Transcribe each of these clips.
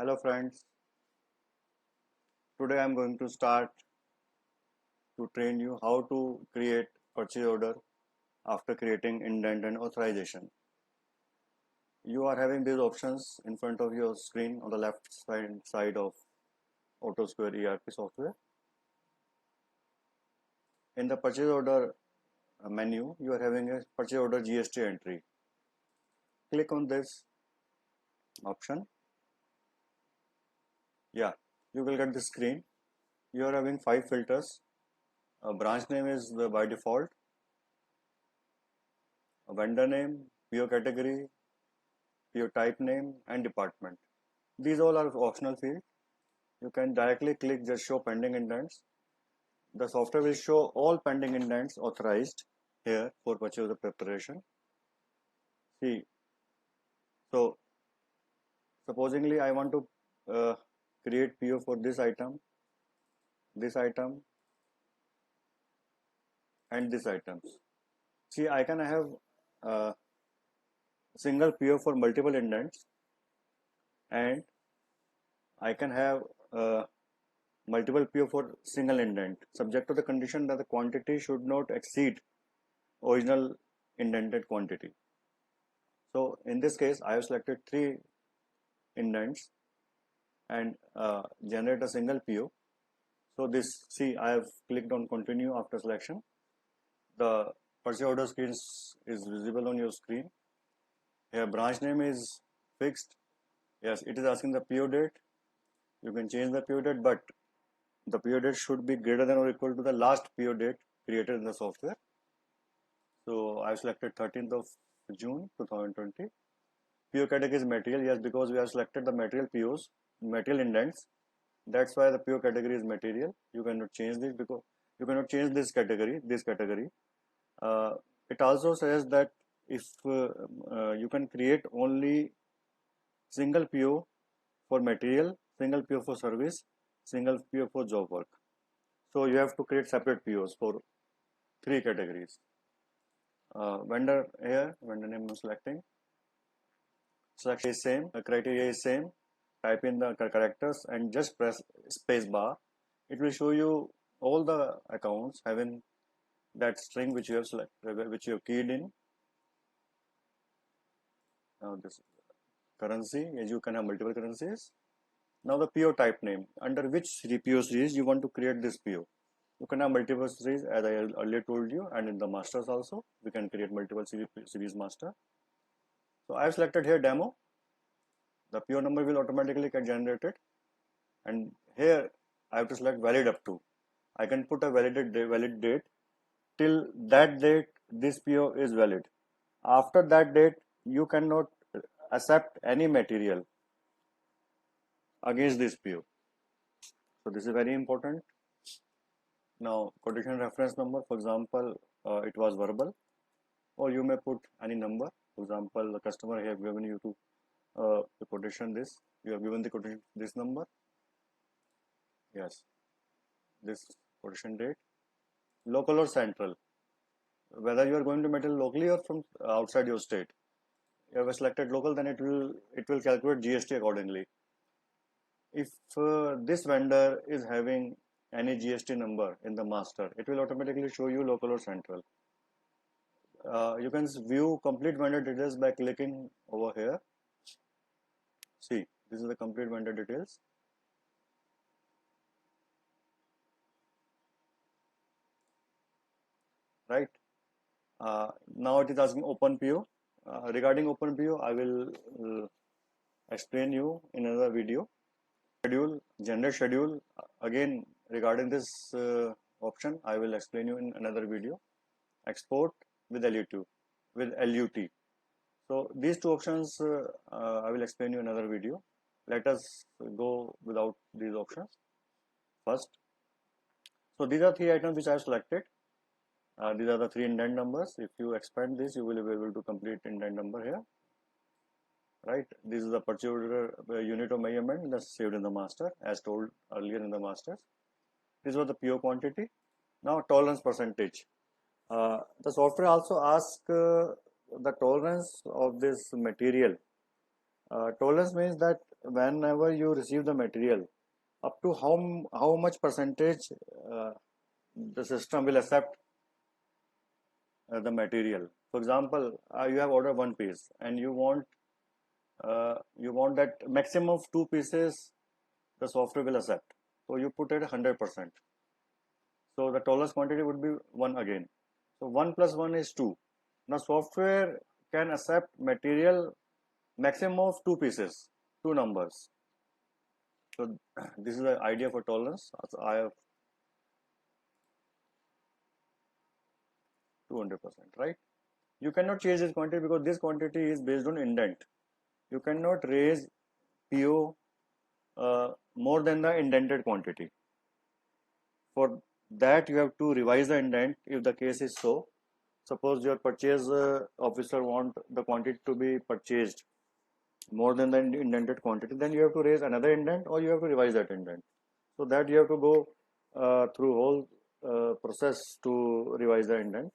Hello friends, today I am going to start to train you how to create purchase order after creating indent and authorization. You are having these options in front of your screen on the left side of AutoSquare ERP software. In the purchase order menu, you are having a purchase order GST entry. Click on this option. Yeah, you will get the screen. You are having 5 filters. A branch name is by default. A vendor name, PO category, PO type name and department. These all are optional fields. You can directly click just show pending indents. The software will show all pending indents authorized here for purchase order preparation. See, so supposingly I want to create PO for this item, and this items. See, I can have a single PO for multiple indents, and I can have multiple PO for single indent, subject to the condition that the quantity should not exceed original indented quantity. So in this case, I have selected 3 indents and generate a single PO. So this, see, I have clicked on continue after selection. The purchase order screen is visible on your screen. Here branch name is fixed. Yes, it is asking the PO date. You can change the PO date, but the PO date should be greater than or equal to the last PO date created in the software. So I have selected 13th of June 2020. PO category is material. Yes, because we have selected the material POs, material indents. That's why the PO category is material. You cannot change this because you cannot change this category. It also says that if you can create only single PO for material, single PO for service, single PO for job work. So you have to create separate POs for 3 categories. Vendor here, vendor name I'm selecting. Selection is same, the criteria is same. Type in the characters and just press space bar. It will show you all the accounts having that string which you have selected, which you have keyed in. Now this currency, as you can have multiple currencies. Now the PO type name, under which PO series you want to create this PO. You can have multiple series, as I earlier told you, and in the masters also we can create multiple series master. So I have selected here demo. The PO number will automatically get generated, and here I have to select valid up to. I can put a valid date. Till that date this PO is valid. After that date you cannot accept any material against this PO. So this is very important. Now quotation reference number, for example, it was verbal, or you may put any number. For example, the customer have given you to the quotation this. You have given the quotation this number. Yes, this quotation date. Local or central. Whether you are going to material locally or from outside your state. You have selected local, then it will calculate GST accordingly. If this vendor is having any GST number in the master, it will automatically show you local or central. You can view complete vendor details by clicking over here. See, this is the complete vendor details. Right. Now it is asking open PO. Regarding open PO, I will explain you in another video. Schedule, generate schedule. Again, regarding this option, I will explain you in another video. Export with LUT. So these 2 options I will explain you in another video. Let us go without these options first. So these are 3 items which I have selected. These are the 3 indent numbers. If you expand this, you will be able to complete indent number here. Right. This is the purchase order unit of measurement that's saved in the master, as told earlier in the masters. This was the PO quantity. Now tolerance percentage. The software also asks the tolerance of this material. Tolerance means that whenever you receive the material, up to how much percentage the system will accept the material. For example, you have ordered one piece and you want that maximum of two pieces the software will accept. So you put it 100%. So the tolerance quantity would be 1 again. So 1 plus 1 is 2. Now software can accept material maximum of two pieces, two numbers. So this is the idea for tolerance. So I have 200%, right? You cannot change this quantity because this quantity is based on indent. You cannot raise PO more than the indented quantity. For that, you have to revise the indent if the case is so. Suppose your purchase officer want the quantity to be purchased more than the indented quantity, then you have to raise another indent or you have to revise that indent. So that you have to go through whole process to revise the indent.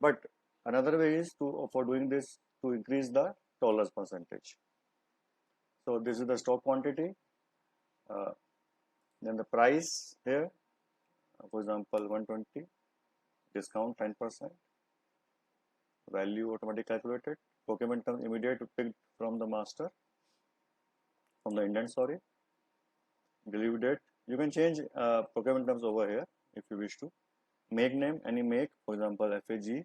But another way is to for doing this to increase the tolerance percentage. So this is the stock quantity. Uh, then the price here, for example, 120, discount 10%, value automatically calculated, procurement term immediate picked from the master, from the indent, sorry, delivery date. You can change procurement terms over here if you wish to. Make name, any make, for example, FAG.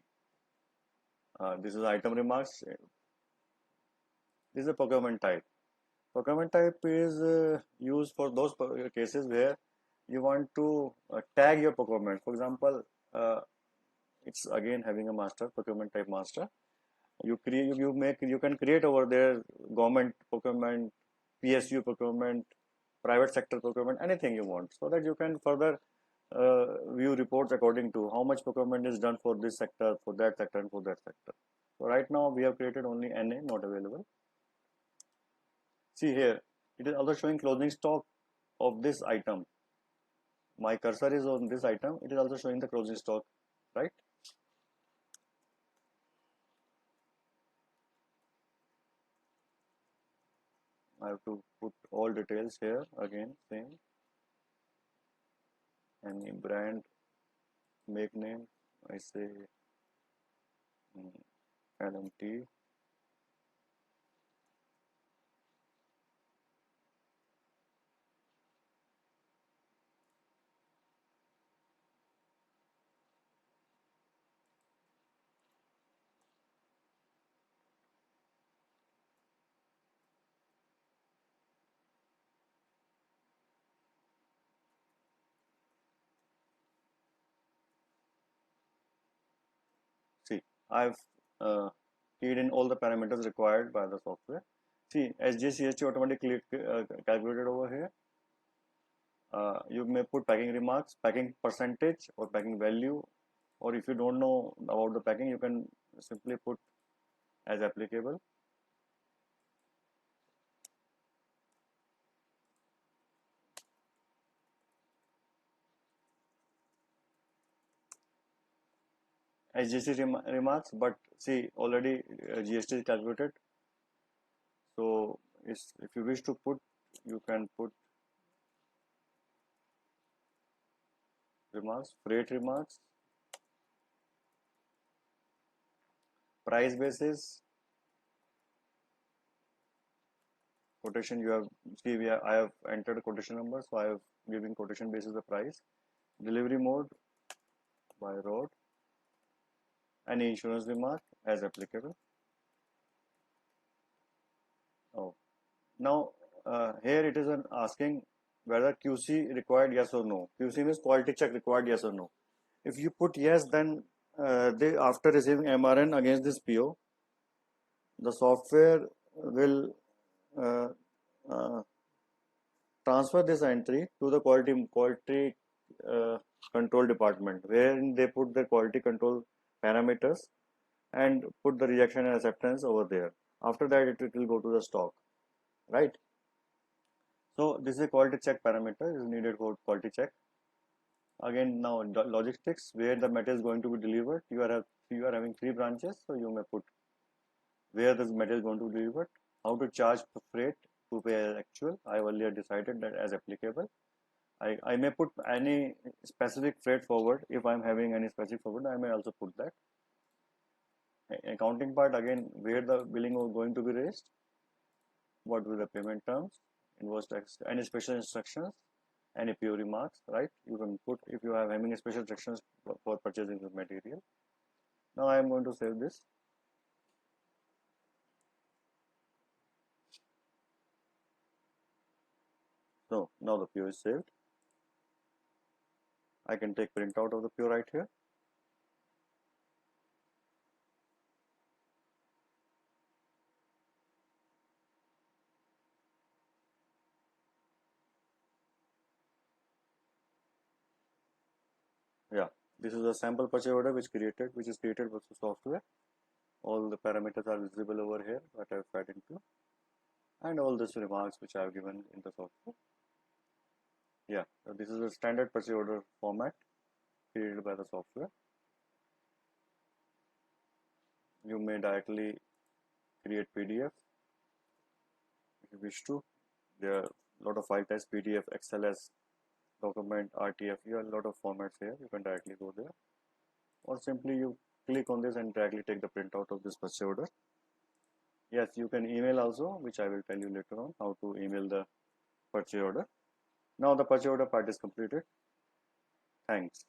This is item remarks. This is a procurement type. Procurement type is used for those cases where you want to tag your procurement. For example, it's again having a master, procurement type master. You can create over there government procurement, PSU procurement, private sector procurement, anything you want, so that you can further view reports according to how much procurement is done for this sector, for that sector, and for that sector. So right now we have created only NA, not available. See here, it is also showing closing stock of this item. My cursor is on this item. It is also showing the closing stock, right? I have to put all details here again, same. Any brand, make name, I say LMT. See, I've keyed in all the parameters required by the software. See, SGCST automatically calculated over here. You may put packing remarks, packing percentage, or packing value, or if you don't know about the packing, you can simply put as applicable. SGC remarks, but see, already GST is calculated. So if you wish to put, you can put remarks, freight remarks, price basis, quotation. You have see, I have entered a quotation number, so I have given quotation basis the price. Delivery mode by road. Any insurance remark as applicable. Oh, now here it is asking whether QC required, yes or no. QC means quality check required, yes or no. If you put yes, then after receiving MRN against this PO, the software will uh, uh, transfer this entry to the quality uh, control department, wherein they put the quality control parameters and put the rejection and acceptance over there. After that, it will go to the stock, right? So this is a quality check parameter is needed for quality check. Again, now logistics, where the material is going to be delivered. You are having 3 branches, so you may put where this material is going to be delivered, how to charge for freight, to pay as actual. I earlier decided that as applicable. I may put any specific freight forward. If I'm having any specific forward, I may also put that. Accounting part, again, where the billing is going to be raised, what will the payment terms, invoice tax, any special instructions, any PO remarks, right? You can put if you have having special instructions for purchasing the material. Now I am going to save this. So now the PO is saved. I can take print out of the PO right here. Yeah, this is a sample purchase order which is created with the software. All the parameters are visible over here that I've fed into, and all these remarks which I have given in the software. Yeah, so this is a standard purchase order format created by the software. You may directly create PDF if you wish to. There are a lot of file types: PDF, XLS, document, RTF. You have a lot of formats here. You can directly go there, or simply you click on this and directly take the printout of this purchase order. Yes, you can email also, which I will tell you later on how to email the purchase order. Now the purchase order part is completed. Thanks.